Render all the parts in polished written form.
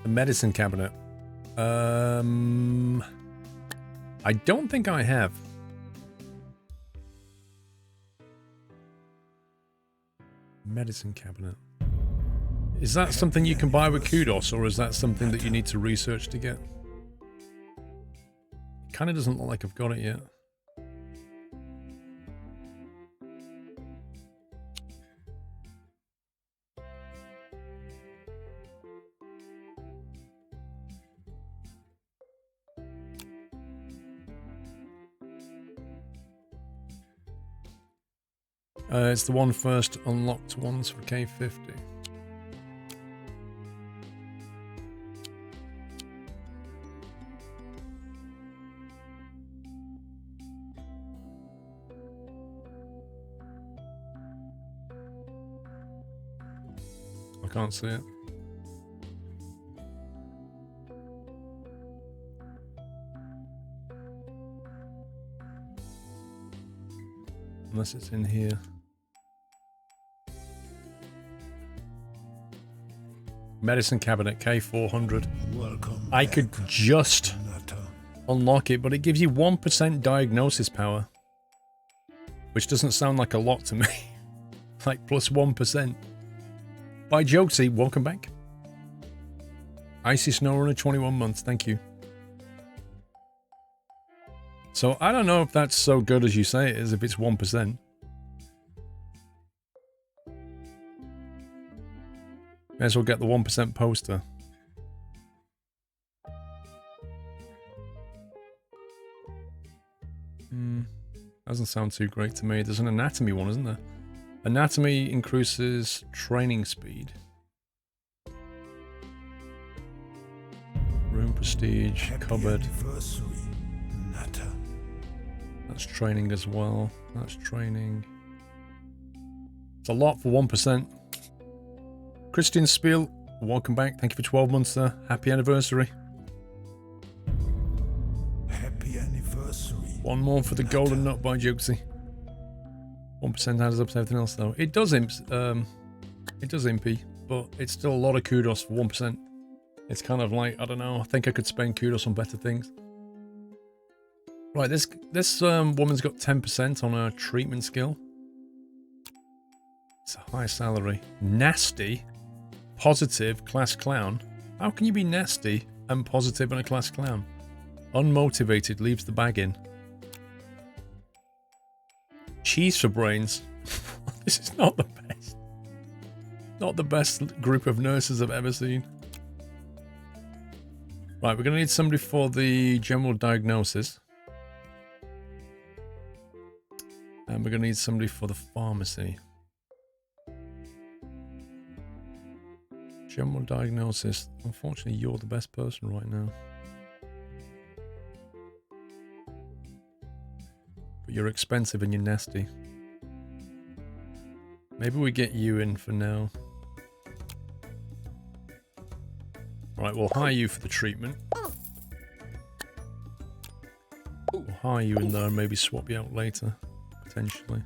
The medicine cabinet. I don't think I have. Medicine cabinet. Is that something you can buy with kudos, or is that something that you need to research to get? It kind of doesn't look like I've got it yet. It's the one first unlocked ones for K50. I can't see it. Unless it's in here. Medicine cabinet K400. Welcome. I could just unlock it, but it gives you 1% diagnosis power. Which doesn't sound like a lot to me. Like plus 1%. By Jokesy, welcome back. Icy Snow Runner 21 months, thank you. So I don't know if that's so good as you say it is, if it's 1%. May as well get the 1% poster. Doesn't sound too great to me. There's an anatomy one, isn't there? Anatomy increases training speed. Room prestige, cupboard. That's training as well. That's training. It's a lot for 1%. Christian Spiel, welcome back. Thank you for 12 months, sir. Happy anniversary. Happy anniversary. One more for the golden nut by Jokesy. 1% adds up to everything else, though. It does impy, but it's still a lot of kudos for 1%. It's kind of like, I don't know, I think I could spend kudos on better things. Right, this woman's got 10% on her treatment skill. It's a high salary. Nasty. Positive class clown. How can you be nasty and positive and a class clown? Unmotivated, leaves the bag in. Cheese for brains. This is not the best. Not the best group of nurses I've ever seen. Right, we're going to need somebody for the general diagnosis. And we're going to need somebody for the pharmacy. General diagnosis. Unfortunately, you're the best person right now. But you're expensive and you're nasty. Maybe we get you in for now. Right, we'll hire you for the treatment. We'll hire you in there and maybe swap you out later. Potentially.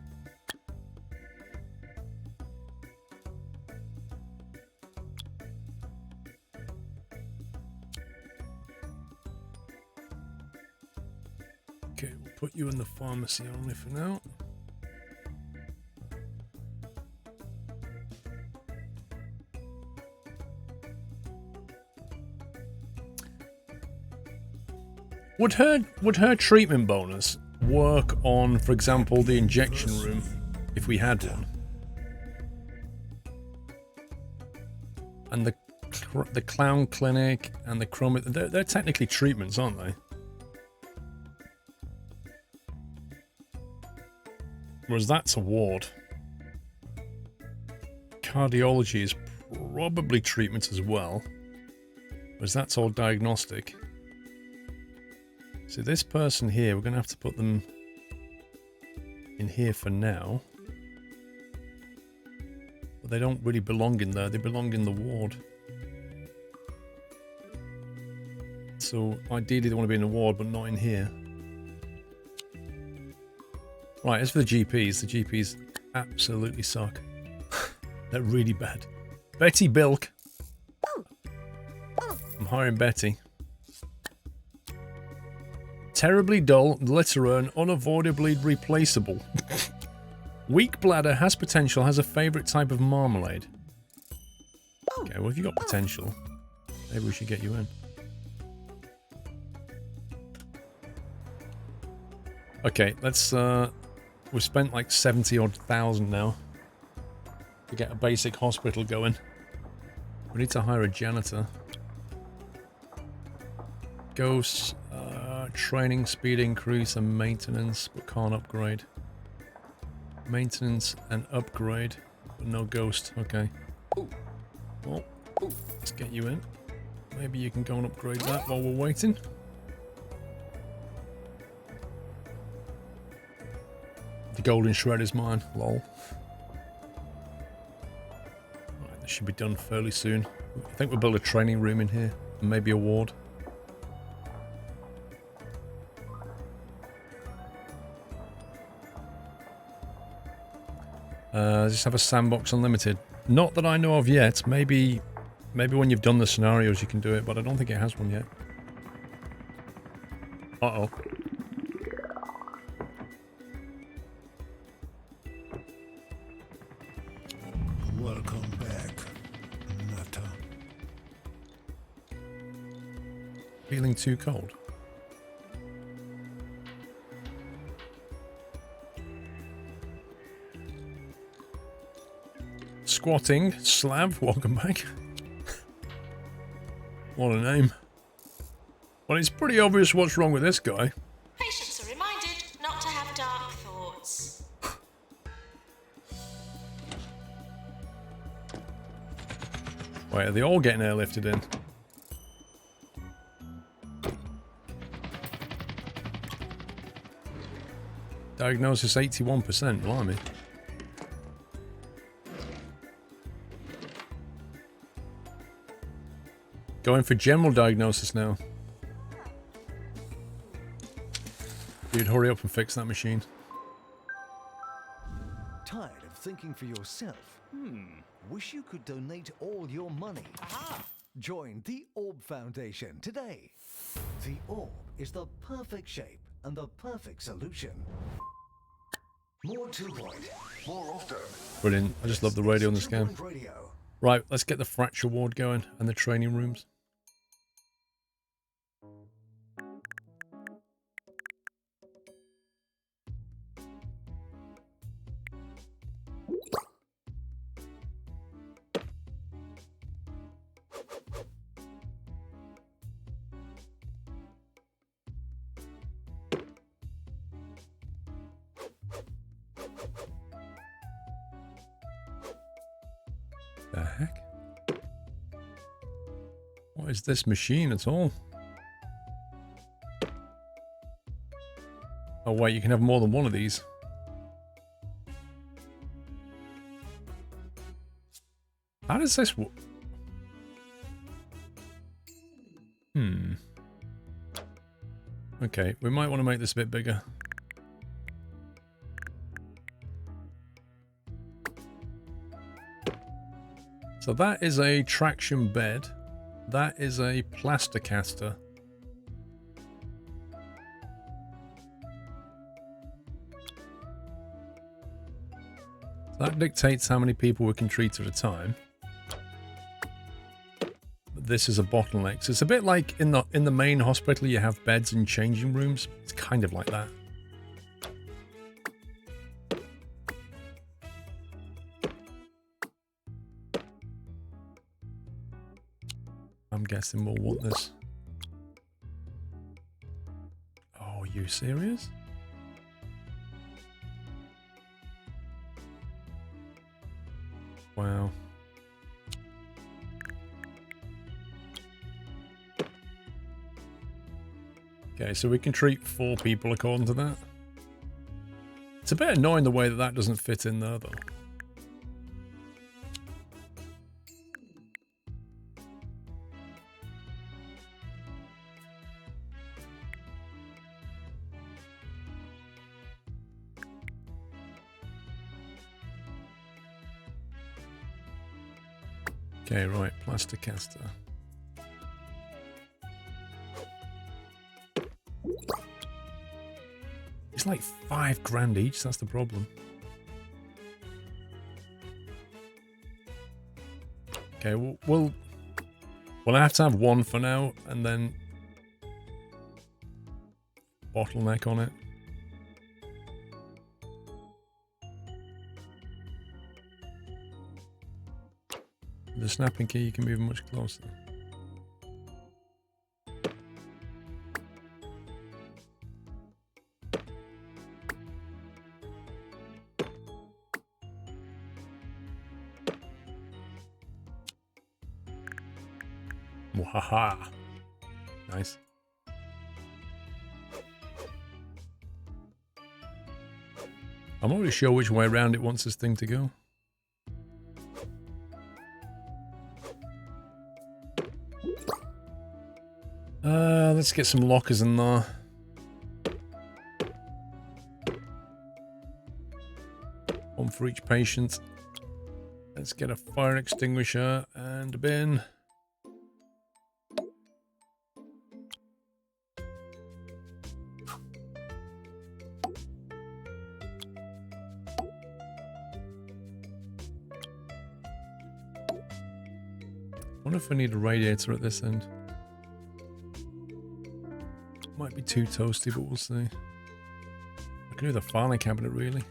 Okay, we'll put you in the pharmacy only for now. Would her treatment bonus work on, for example, the injection room if we had one? And the clown clinic and the chroma, they're technically treatments, aren't they? Whereas that's a ward. Cardiology is probably treatment as well. Whereas that's all diagnostic. So this person here, we're going to have to put them in here for now. But they don't really belong in there. They belong in the ward. So ideally they want to be in the ward, but not in here. Right, as for the GPs absolutely suck. They're really bad. Betty Bilk. I'm hiring Betty. Terribly dull, litter and unavoidably replaceable. Weak bladder, has potential, has a favourite type of marmalade. Okay, well if you got potential, maybe we should get you in. Okay, let's we've spent like 70-odd thousand now to get a basic hospital going. We need to hire a janitor. Ghosts, training, speed increase, and maintenance, but can't upgrade. Maintenance and upgrade, but no ghost. Okay. Well, let's get you in. Maybe you can go and upgrade that while we're waiting. The golden shred is mine. Lol. Right, this should be done fairly soon. I think we'll build a training room in here, and maybe a ward. Just have a sandbox unlimited. Not that I know of yet. Maybe when you've done the scenarios you can do it, but I don't think it has one yet. Uh-oh. Welcome back, Nutter. Feeling too cold. Squatting, Slav, welcome back. What a name. Well, it's pretty obvious what's wrong with this guy. Patients are reminded not to have dark thoughts. Wait, are they all getting airlifted in? Diagnosis 81%, blimey. Going for general diagnosis now. Dude, hurry up and fix that machine. Tired of thinking for yourself? Wish you could donate all your money. Aha! Join the Orb Foundation today. The Orb is the perfect shape and the perfect solution. More 2-point, more often. Brilliant. I just love the radio in this game. Radio. Right, let's get the fracture ward going and the training rooms. The heck? What is this machine at all? Oh wait, you can have more than one of these. How does this work? Okay, we might want to make this a bit bigger. So that is a traction bed. That is a plaster caster. So that dictates how many people we can treat at a time. But this is a bottleneck. So it's a bit like in the main hospital you have beds and changing rooms. It's kind of like that. I'm guessing we'll want this. Oh, are you serious? Wow. Okay, so we can treat 4 people according to that. It's a bit annoying the way that that doesn't fit in there, though. Okay, right, plaster caster. It's like $5 each. That's the problem. Okay, we'll have to have one for now, and then bottleneck on it. The snapping key, you can move much closer. Wahaha. Nice. I'm not really sure which way around it wants this thing to go. Let's get some lockers in there. One for each patient. Let's get a fire extinguisher and a bin. I wonder if I need a radiator at this end. Might be too toasty, but we'll see. I can do the filing cabinet, really.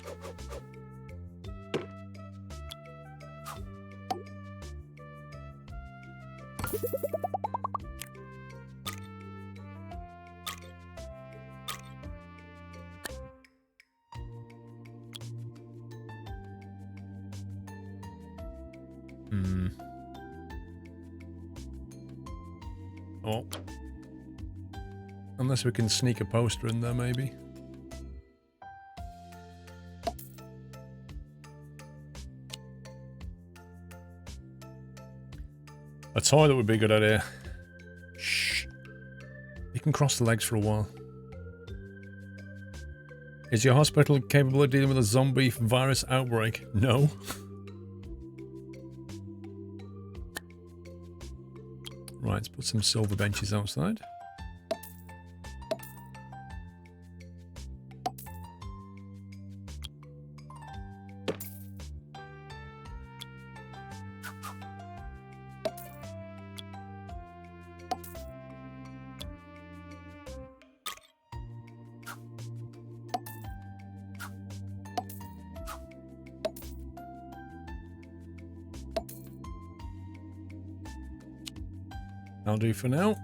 Oh. Unless we can sneak a poster in there, maybe. A toilet would be a good idea. Shh. You can cross the legs for a while. Is your hospital capable of dealing with a zombie virus outbreak? No. Right, let's put some silver benches outside. I'll do for now.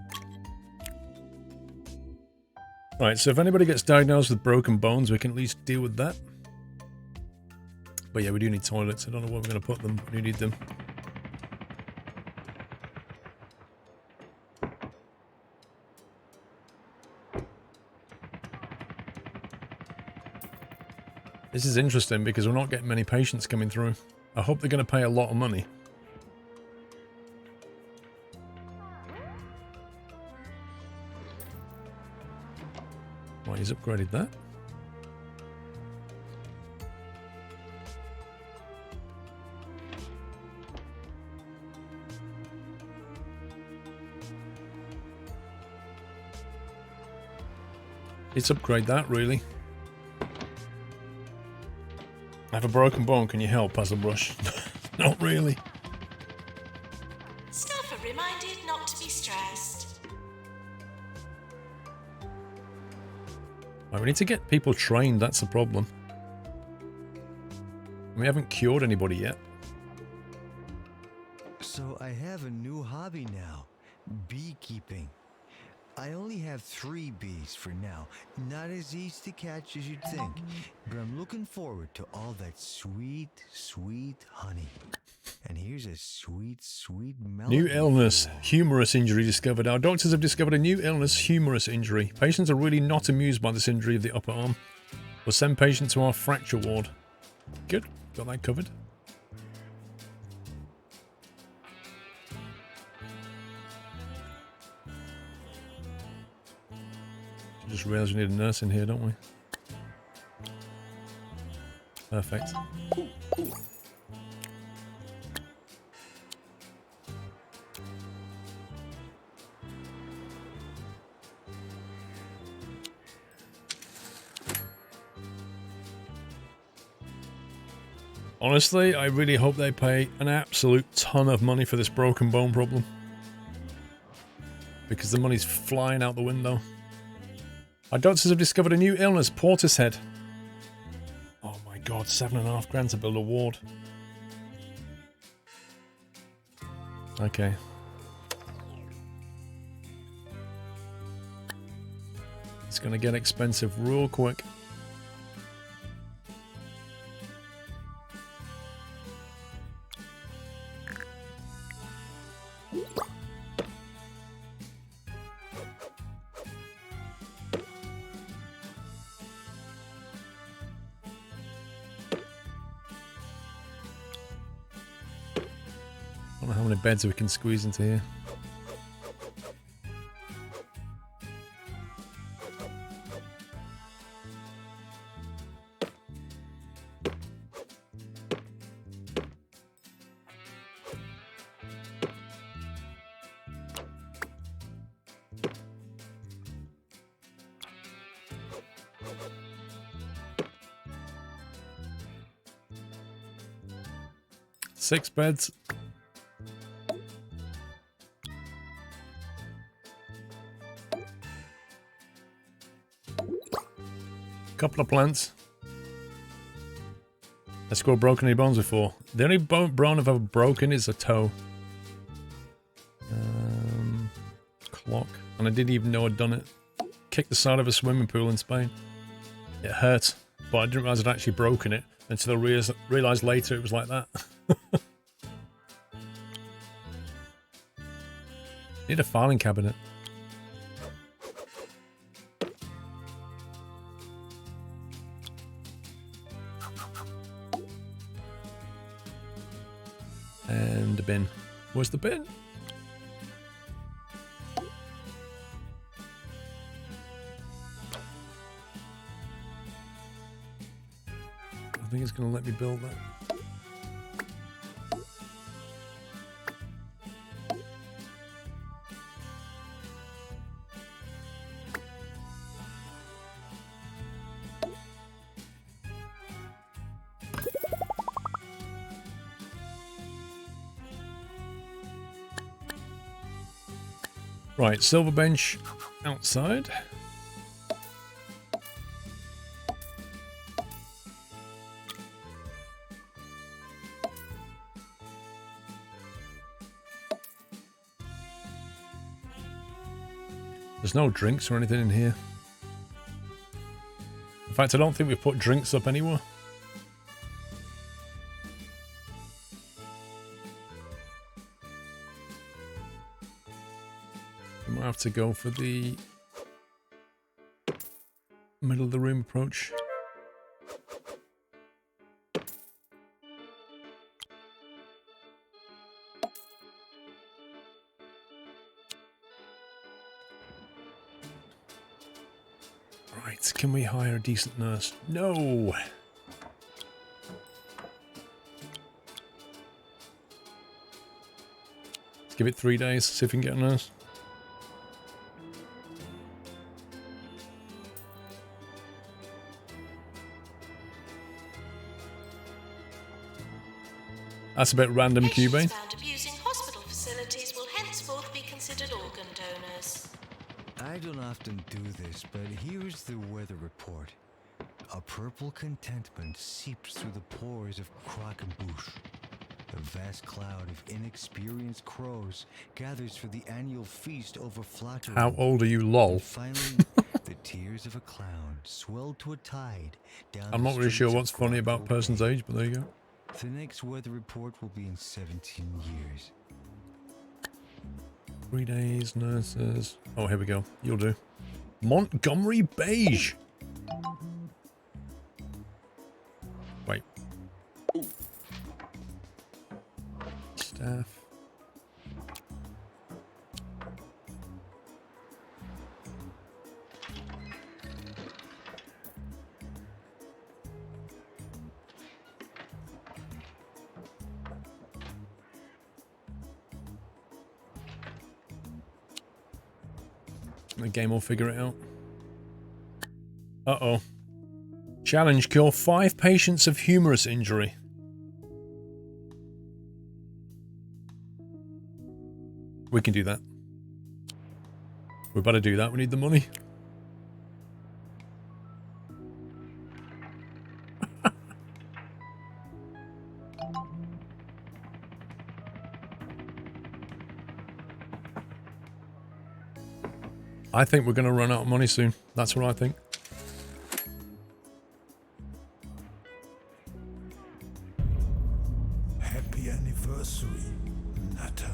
Right, so if anybody gets diagnosed with broken bones, we can at least deal with that. But yeah, we do need toilets. I don't know where we're going to put them. We need them. This is interesting because we're not getting many patients coming through. I hope they're going to pay a lot of money. Well, he's upgraded that. Let's upgrade that, really. I have a broken bone, can you help, Puzzle Brush? Not really. Staff are reminded not to be stressed. Right, we need to get people trained, that's the problem. We haven't cured anybody yet. So I have a new hobby now, beekeeping. I only have 3 bees for now. Not as easy to catch as you'd think, but I'm looking forward to all that sweet, sweet honey. And here's a sweet, sweet melody. New illness, humerus injury discovered. Our doctors have discovered a new illness, humerus injury. Patients are really not amused by this injury of the upper arm. We'll send patients to our fracture ward. Good, got that covered. Just realised we need a nurse in here, don't we? Perfect. Honestly, I really hope they pay an absolute ton of money for this broken bone problem. Because the money's flying out the window. Our doctors have discovered a new illness, Portishead. Oh my god, 7.5 grand to build a ward. Okay. It's gonna get expensive real quick. I don't know how many beds we can squeeze into here. Six beds. Couple of plants. Has Squirrel broken any bones before? The only bone I've ever broken is a toe. Clock. And I didn't even know I'd done it. Kicked the side of a swimming pool in Spain. It hurt, but I didn't realise I'd actually broken it until I realised later it was like that. Need a filing cabinet. And a bin. Where's the bin? I think it's going to let me build that. Right, silver bench outside. There's no drinks or anything in here. In fact, I don't think we've put drinks up anywhere. We might have to go for the middle of the room approach. Right, can we hire a decent nurse? No! Let's give it 3 days, see if we can get a nurse. That's a bit random, Cubane. Patients found abusing hospital facilities will henceforth be considered organ donors. I don't often do this, but here's the weather report. A purple contentment seeps through the pores of Krakenbush. A vast cloud of inexperienced crows gathers for the annual feast over Flattery. How old are you, lol? And finally, the tears of a clown swell to a tide down I'm not really sure what's funny about Krakow person's Bay. age, but there you go. The next weather report will be in 17 years. 3 days, nurses. Oh, here we go. You'll do. Montgomery Beige. Wait. Staff. The game will figure it out. Uh-oh. Challenge: cure 5 patients of humerus injury. we can do that. We better do that. We need the money. I think we're going to run out of money soon. That's what I think. Happy anniversary, Nutter.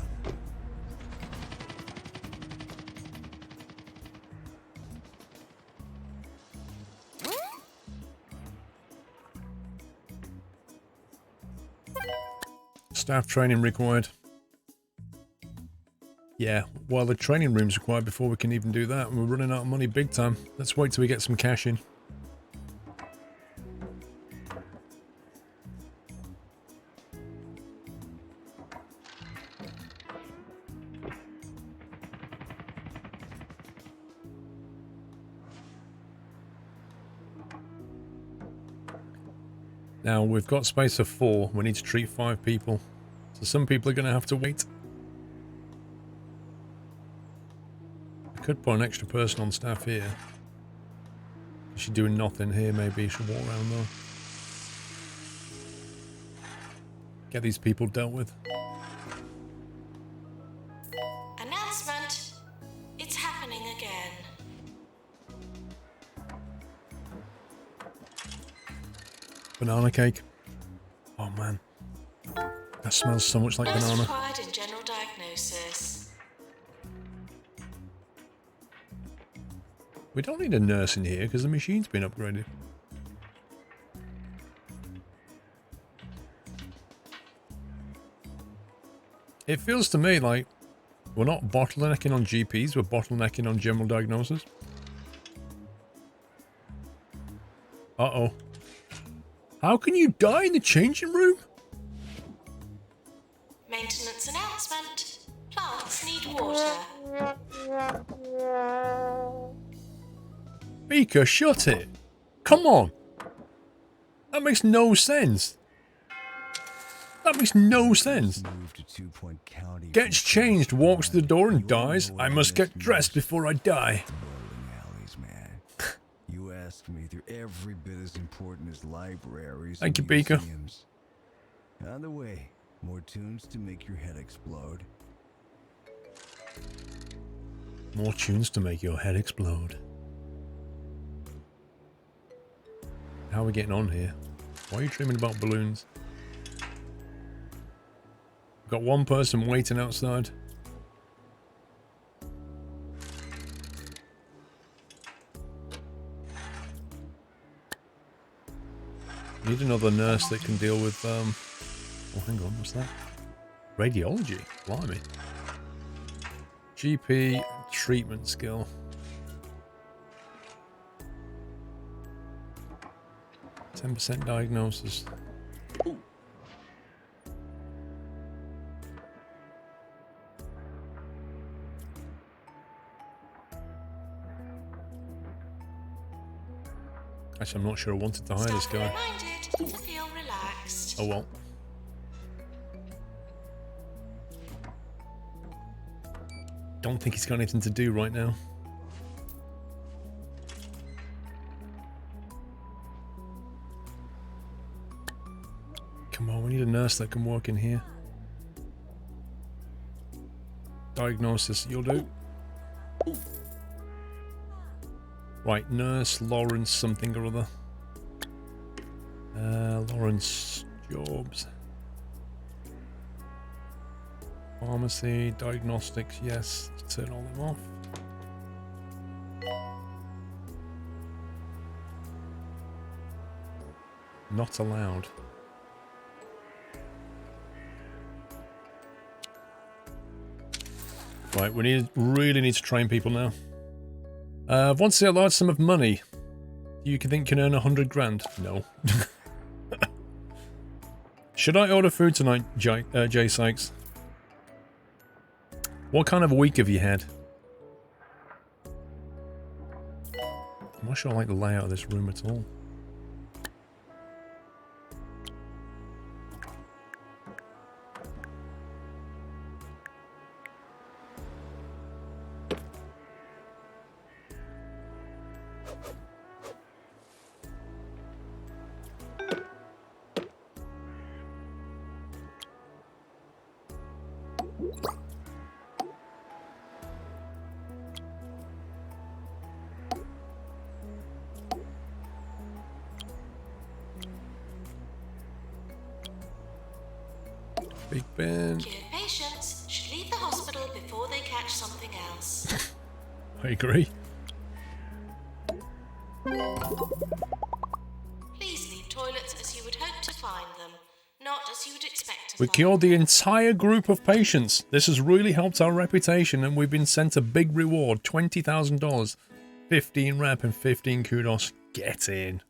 Staff training required. Yeah, well, the training room's required before we can even do that, and we're running out of money big time. Let's wait till we get some cash in. Now, we've got space for 4. We need to treat 5 people. So some people are going to have to wait. I could put an extra person on staff here. She's doing nothing here, maybe. She'll walk around though. Get these people dealt with. Announcement. It's happening again. Banana cake. Oh man. That smells so much like Nurse banana. required in general diagnosis. We don't need a nurse in here because the machine's been upgraded. It feels to me like we're not bottlenecking on GPs, we're bottlenecking on general diagnosis. Uh-oh. How can you die in the changing room? Maintenance announcement. Plants need water. Beaker, shut it. Come on. That makes no sense. That makes no sense. Gets changed, walks to the door and dies. I must get dressed before I die. You asked me, they're every bit as important as libraries. Thank you, and Beaker. museums. On the way, more tunes to make your head explode. More tunes to make your head explode. How are we getting on here? Why are you dreaming about balloons? We've got one person waiting outside. Need another nurse that can deal with, oh, hang on, what's that? Radiology, blimey. GP treatment skill. 10% diagnosis. Actually, I'm not sure I wanted to hire this Staff are guy. reminded to feel relaxed. Oh well. Don't think he's got anything to do right now. Come on, we need a nurse that can work in here. Diagnosis, you'll do. Right, nurse Lawrence something or other. Lawrence Jobs. Pharmacy, diagnostics, yes. Let's turn all them off. Not allowed. Right, we really need to train people now. Once you see a large sum of money, you can think you can earn 100 grand? No. Should I order food tonight, Jay Sykes? What kind of a week have you had? I'm not sure I like the layout of this room at all. Big Ben. Cured patients should leave the hospital before they catch something else. I agree. Please leave toilets as you would hope to find them, not as you would expect to We find cured the them. entire group of patients. This has really helped our reputation, and we've been sent a big reward, $20,000. 15 rep and 15 kudos. Get in.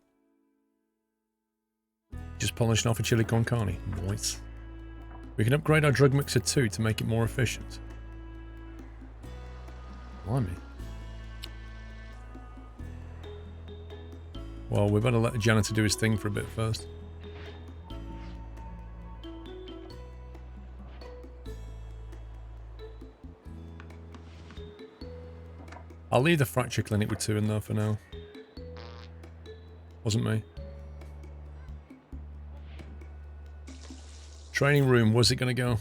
Just polishing off a chili con carne. Nice. We can upgrade our drug mixer too to make it more efficient. Blimey. Well, we better let the janitor do his thing for a bit first. I'll leave the fracture clinic with 2 in there for now. Wasn't me. Training room, where's it going to go?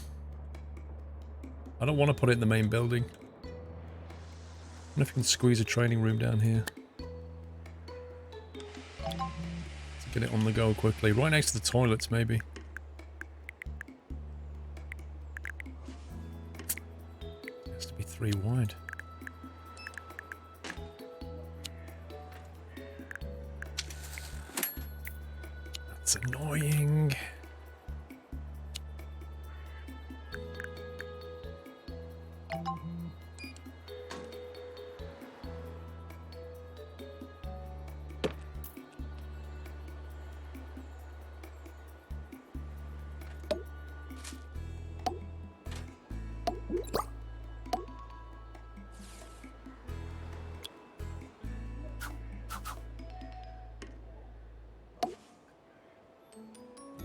I don't want to put it in the main building. I wonder if you can squeeze a training room down here. To get it on the go quickly. Right next to the toilets, maybe. It has to be 3 wide. That's annoying.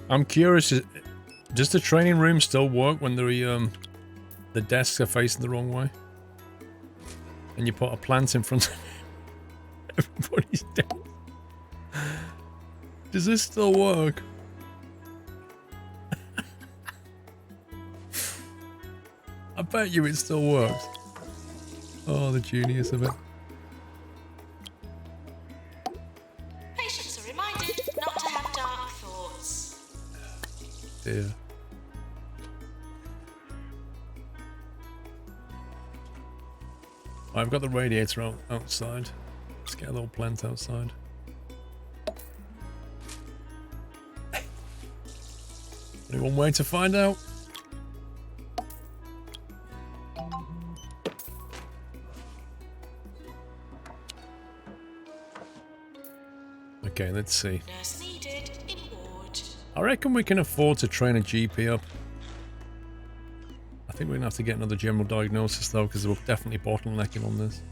I'm curious, does the training room still work when the desks are facing the wrong way? And you put a plant in front of everybody's desk? Does this still work? I bet you it still works. Oh, the genius of it. Patients are reminded not to have dark thoughts. Dear. I've got the radiator outside. Let's get a little plant outside. Only one way to find out. Okay, let's see. Nurse needed in ward. I reckon we can afford to train a GP up. I think we're going to have to get another general diagnosis though, because we're definitely bottlenecking on this.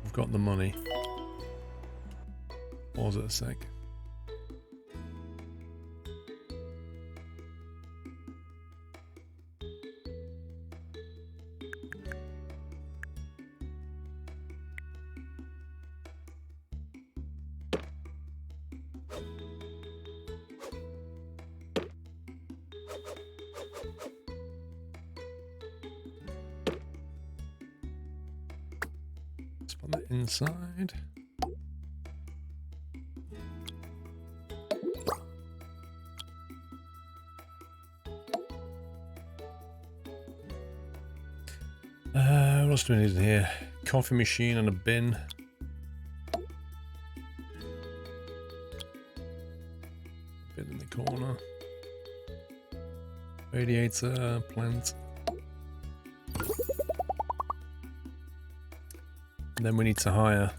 We've got the money. Pause it a sec. Let's put that inside. What else do we need in here? Coffee machine and a bin. Bin in the corner. Radiator, plant. And then we need to hire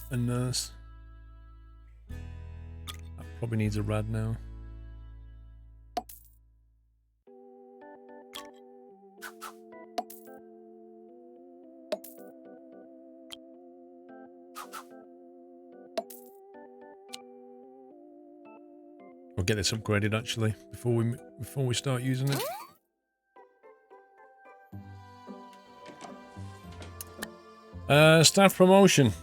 a nurse. That probably needs a rad now. We'll get this upgraded actually before we start using it. Staff promotion.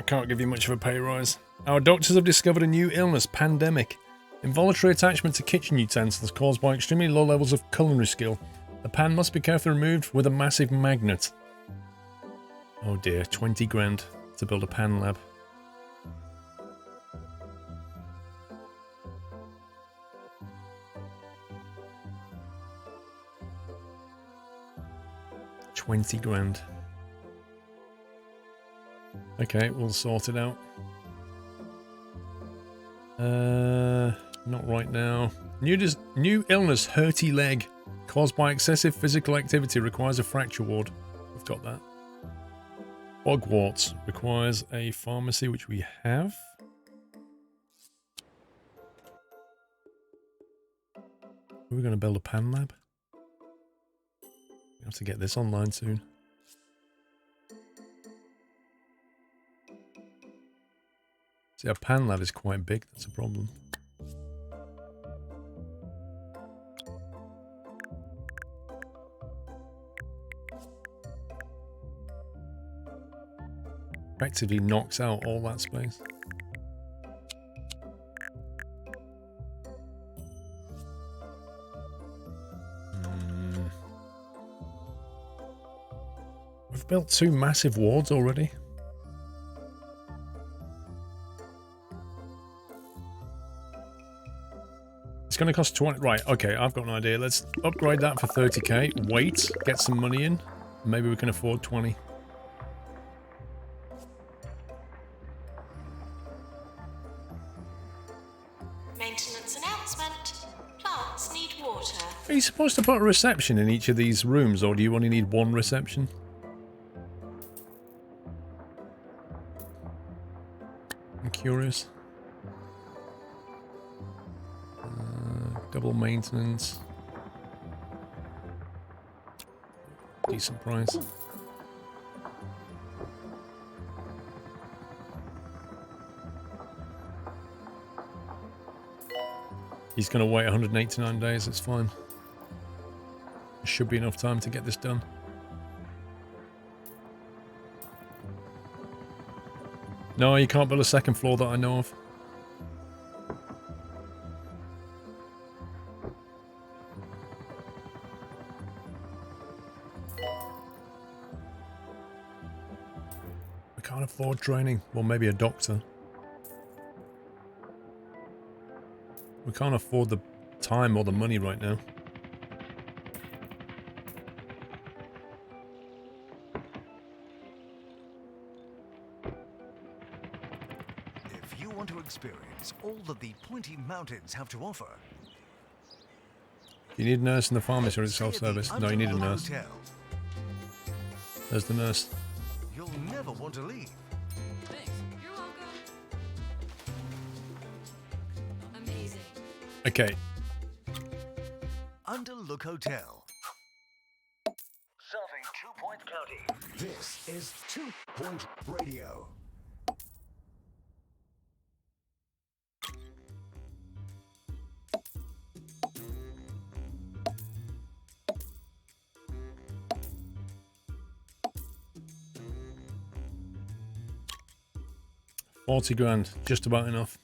can't give you much of a pay rise. Our doctors have discovered a new illness, pandemic. Involuntary attachment to kitchen utensils caused by extremely low levels of culinary skill. The pan must be carefully removed with a massive magnet. Oh dear, 20 grand to build a pan lab. $20 grand. Okay, we'll sort it out. Not right now. New illness, hurty leg, caused by excessive physical activity, requires a fracture ward. We've got that. Bogwarts requires a pharmacy, which we have. We're going to build a pan lab. We have to get this online soon. See, our pan lab is quite big. That's a problem. Effectively knocks out all that space. We've built 2 massive wards already. It's going to cost 20. Right, okay, I've got an idea. Let's upgrade that for 30k. Wait, get some money in. Maybe we can afford 20. Maintenance announcement. Plants need water. Are you supposed to put a reception in each of these rooms, or do you only need one reception? I'm curious. Double maintenance. Decent price. He's going to wait 189 days, it's fine. There should be enough time to get this done. No, you can't build a second floor that I know of. I can't afford training. Well, maybe a doctor. We can't afford the time or the money right now. If you want to experience all that the Pointy Mountains have to offer, You need a nurse in the pharmacy or is it self-service? No, you need a Underwood nurse. Hotel. There's the nurse. You'll never want to leave. Thanks. You're welcome. Amazing. Okay. Underlook Hotel. Serving 2 Point County. This is 2 Point Radio. $40 grand, just about enough.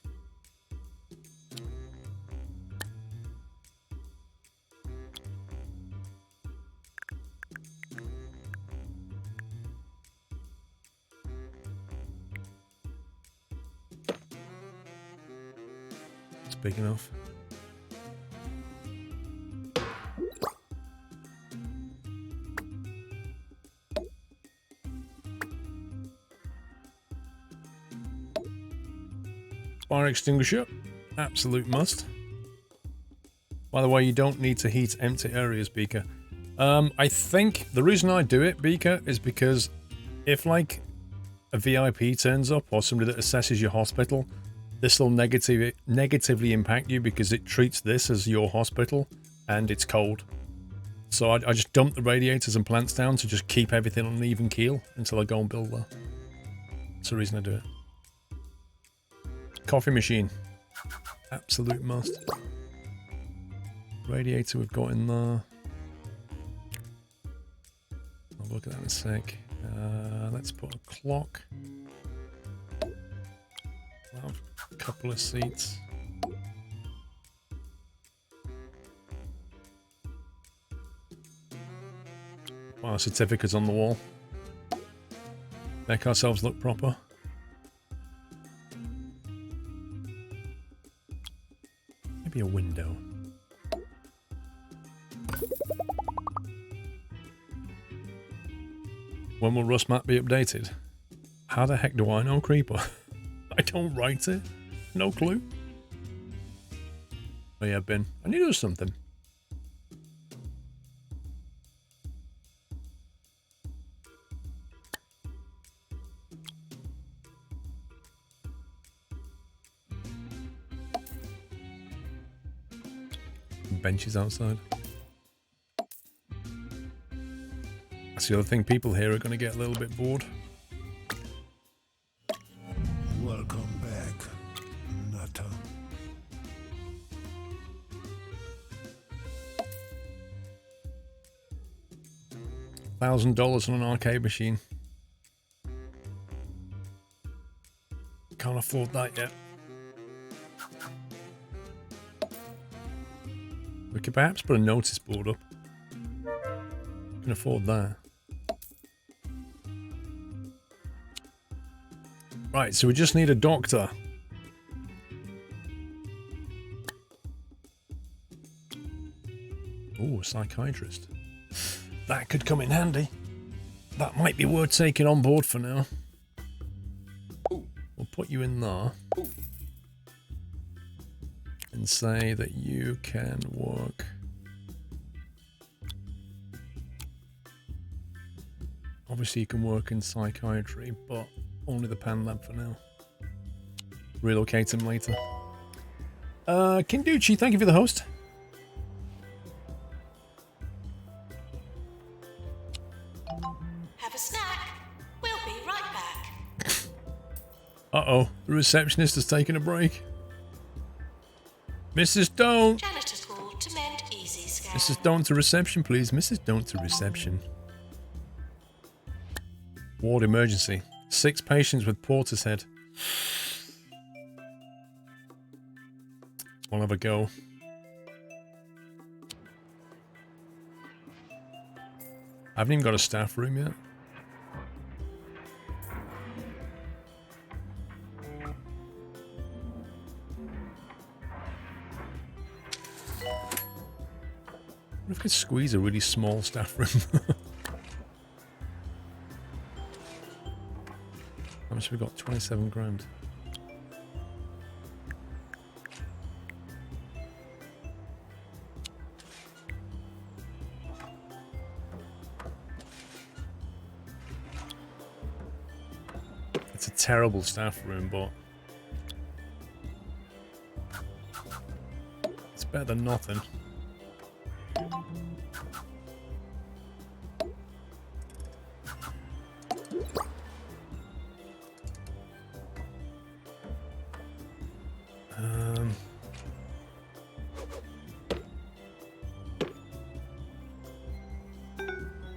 It's big enough. Fire extinguisher, absolute must. By the way, you don't need to heat empty areas, Beaker. I think the reason I do it, Beaker, is because if like a VIP turns up or somebody that assesses your hospital, this will negatively impact you because it treats this as your hospital and it's cold. So I just dump the radiators and plants down to just keep everything on an even keel until I go and build that. That's the reason I do it. Coffee machine. Absolute must. Radiator we've got in there. I'll look at that in a sec. Let's put a clock. I'll have a couple of seats. Wow, certificates on the wall. Make ourselves look proper. Maybe a window. When will Rust map be updated? How the heck do I know, Creeper? I don't write it. No clue. Oh yeah, Ben. I need to do something. Benches outside. That's the other thing. People here are going to get a little bit bored. Welcome back, Nutter. $1,000 on an arcade machine. Can't afford that yet. We could perhaps put a notice board up. Can afford that. Right, so we just need a doctor. Ooh, a psychiatrist. That could come in handy. That might be worth taking on board for now. We'll put you in there. And say that you can work. Obviously you can work in psychiatry, but only the Pan Lab for now. Relocate him later. Kinducci, thank you for the host. Have a snack. We'll be right back. Uh-oh, the receptionist has taken a break. Mrs. Don't! Janitor called to mend Easy Scan. Mrs. Don't to reception, please. Mrs. Don't to reception. Ward emergency. 6 patients with porter's head. We'll have a go. I haven't even got a staff room yet. What if I could squeeze a really small staff room? How much have we got? 27 grand. It's a terrible staff room, but it's better than nothing.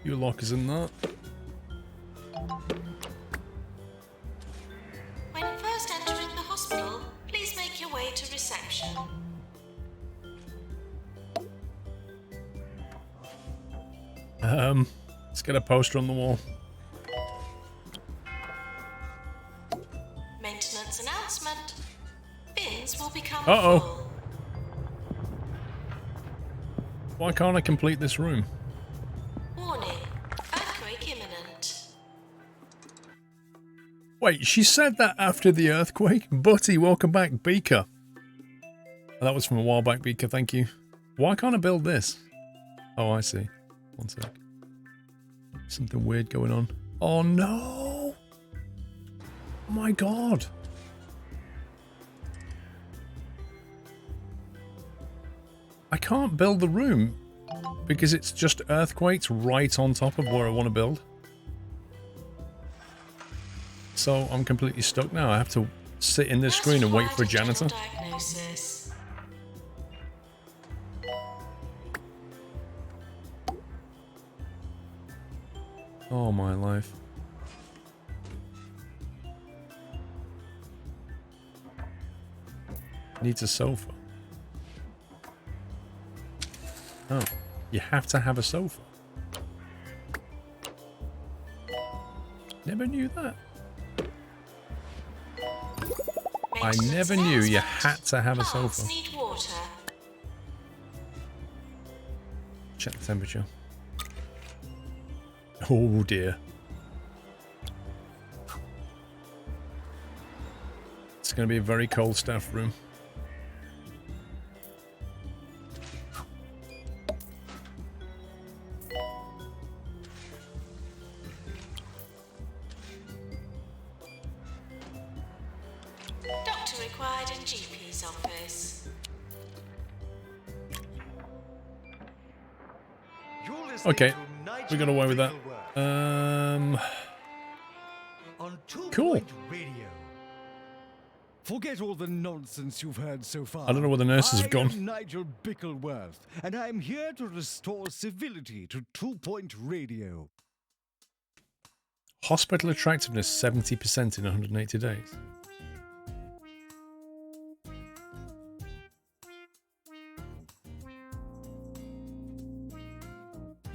Few lockers in that. When first entering the hospital, please make your way to reception. Let's get a poster on the wall. Maintenance announcement. Bins will become Uh-oh. full. Why can't I complete this room? Warning. Earthquake imminent. Wait, she said that after the earthquake? Butty, welcome back. Beaker. Oh, that was from a while back, Beaker, thank you. Why can't I build this? Oh, I see. One sec. Something weird going on. Oh, no! Oh, my God. I can't build the room because it's just earthquakes right on top of where I want to build. So I'm completely stuck now. I have to sit in this screen and wait for a janitor. Diagnosis. Oh, my life. Needs a sofa. Oh, you have to have a sofa. Never knew that. I never knew you had to have a Plants sofa. need water. Check the temperature. Oh dear. It's going to be a very cold staff room. Doctor required in GP's office. You're listening Okay, to Nigel we got away with that. Bickleworth on Cool. 2 Point Radio. Forget all the nonsense you've heard so far. I don't know where the nurses have gone. I am Nigel Bickleworth, and I'm here to restore civility to 2 Point Radio. Hospital attractiveness 70% in 180 days.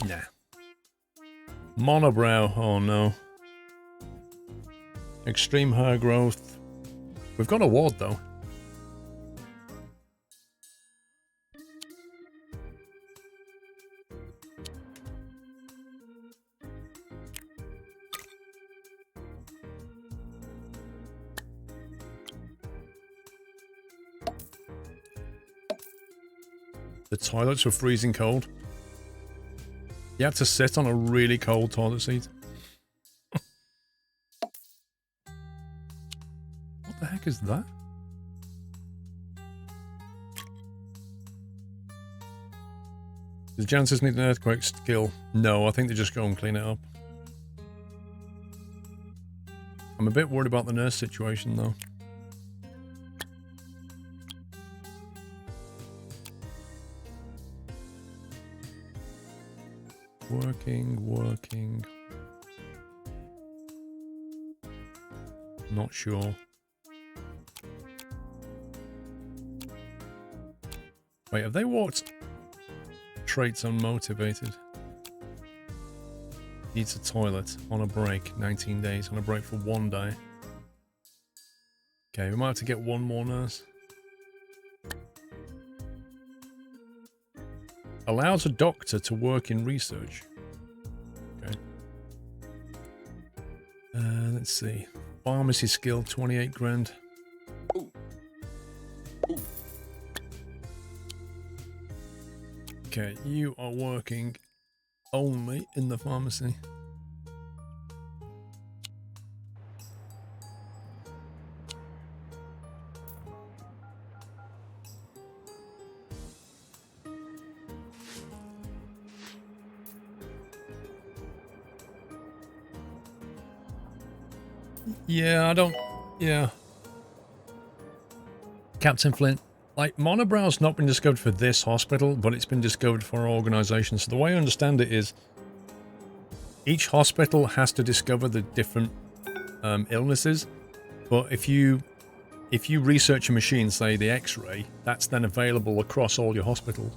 Nah. Monobrow, oh no. Extreme hair growth. We've got a ward though. The toilets were freezing cold. You had to sit on a really cold toilet seat. What the heck is that? Does Jansen's need an earthquake skill? No, I think they just go and clean it up. I'm a bit worried about the nurse situation though. Working. Not sure. Wait, have they walked traits unmotivated? Needs a toilet on a break, 19 days, on a break for 1 day. Okay, we might have to get one more nurse. Allows a doctor to work in research. Okay. Let's see. Pharmacy skill, 28 grand. Okay, you are working only in the pharmacy. Yeah, I don't... Yeah. Captain Flint, like, monobrow's not been discovered for this hospital, but it's been discovered for our organisation. So the way I understand it is, each hospital has to discover the different illnesses, but if you research a machine, say the X-ray, that's then available across all your hospitals.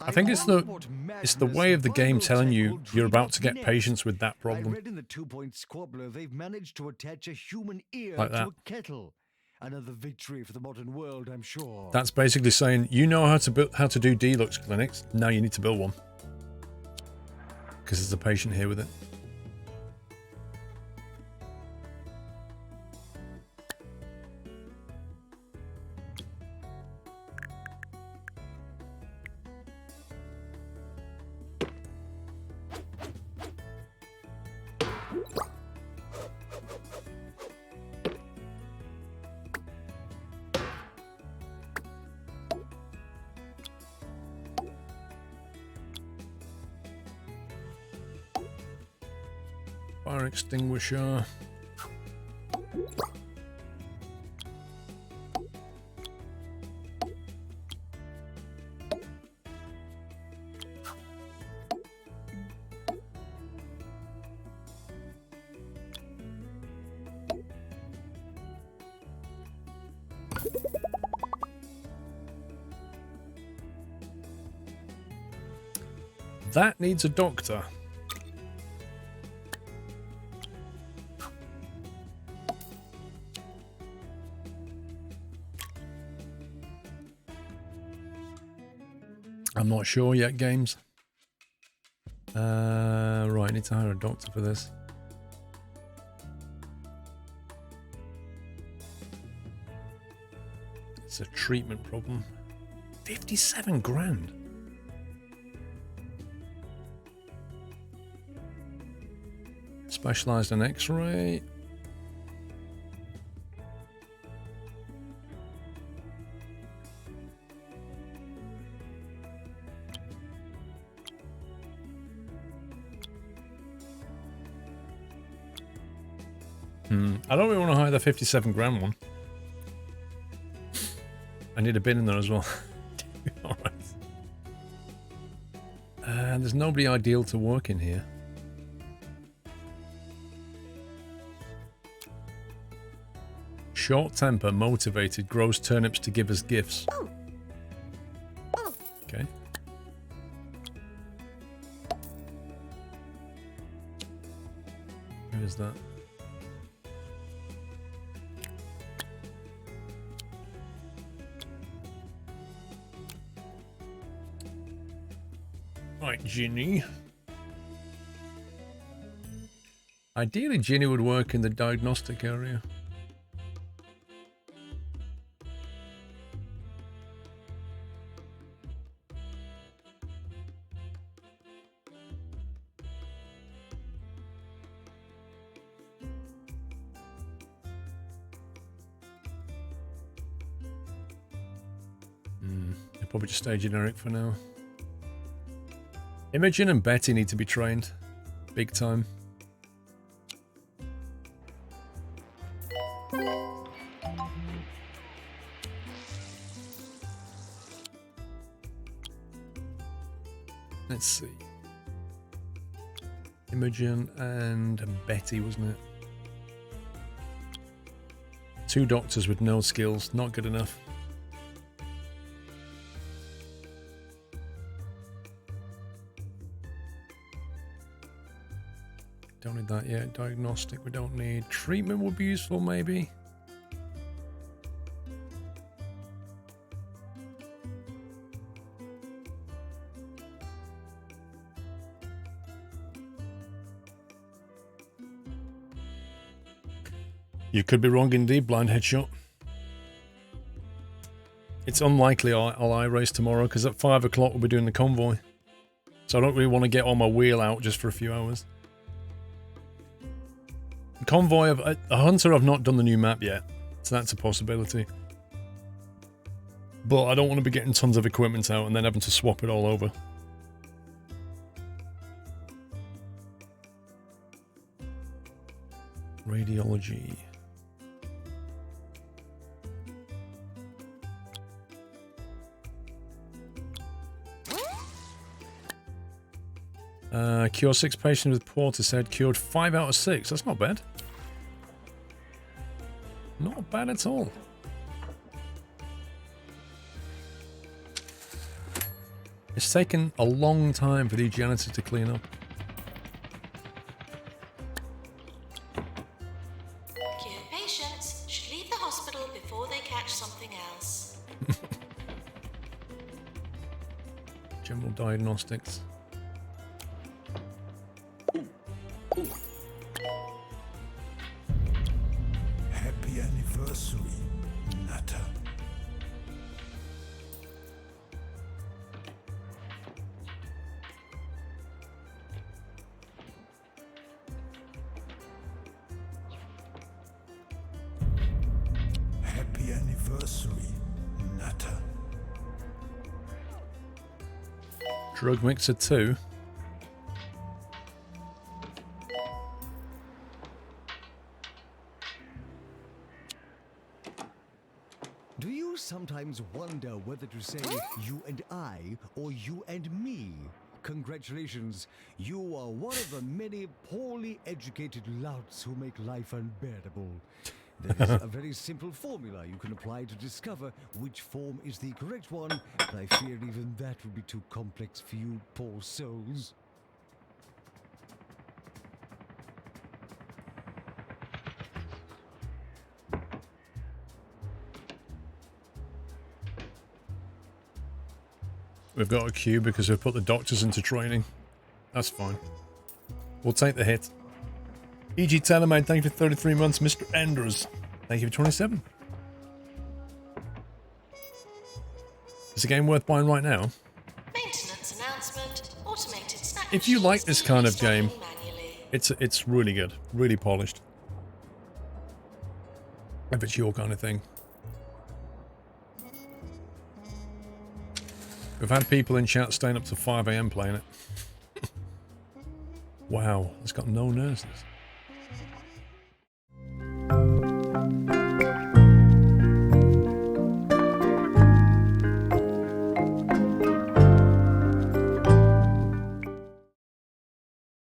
I think it's the way of the game telling you you're about to get patients with that I problem. read in the 2 Point Squabbler they've managed to attach a human ear Like that. to a kettle. Another victory for the modern world, I'm sure. That's basically saying, you know how to do deluxe clinics, now you need to build one. Because there's a patient here with it. Fire extinguisher. That needs a doctor. I'm not sure yet, games. Right, I need to hire a doctor for this. It's a treatment problem. 57 grand. Specialized in X-ray. I don't really want to hire the 57 grand one. I need a bin in there as well. Alright. There's nobody ideal to work in here. Short temper, motivated, grows turnips to give us gifts. Okay. Who is that? Right, Ginny. Ideally, Ginny would work in the diagnostic area. I'll probably just stay generic for now. Imogen and Betty need to be trained. Big time. Let's see. Imogen and Betty, wasn't it? 2 doctors with no skills. Not good enough. Don't need that yet. Diagnostic we don't need. Treatment would be useful maybe. You could be wrong indeed, blind headshot. It's unlikely I'll eye race tomorrow because at 5 o'clock we'll be doing the convoy. So I don't really want to get on my wheel out just for a few hours. Convoy of a hunter, I've not done the new map yet, so that's a possibility. But I don't want to be getting tons of equipment out and then having to swap it all over. Radiology. Cure 6 patients with Portishead. Cured 5 out of 6. That's not bad. Not bad at all. It's taken a long time for these janitors to clean up. Cured patients should leave the hospital before they catch something else. General diagnostics. Happy anniversary, Nutter. Happy anniversary, Nutter. Drug mixer 2. Do you sometimes wonder whether to say you and I or you and me? Congratulations, you are one of the many poorly educated louts who make life unbearable. There is a very simple formula you can apply to discover which form is the correct one, but I fear even that would be too complex for you poor souls. We've got a queue because we've put the doctors into training. That's fine. We'll take the hit. E.G. Tellerman, thank you for 33 months. Mr. Enders, thank you for 27. Is the game worth buying right now? Maintenance announcement. Automated snack If you like machines this kind of game, installing manually. it's really good. Really polished. If it's your kind of thing. We've had people in chat staying up to 5 AM playing it. Wow, it's got no nurses.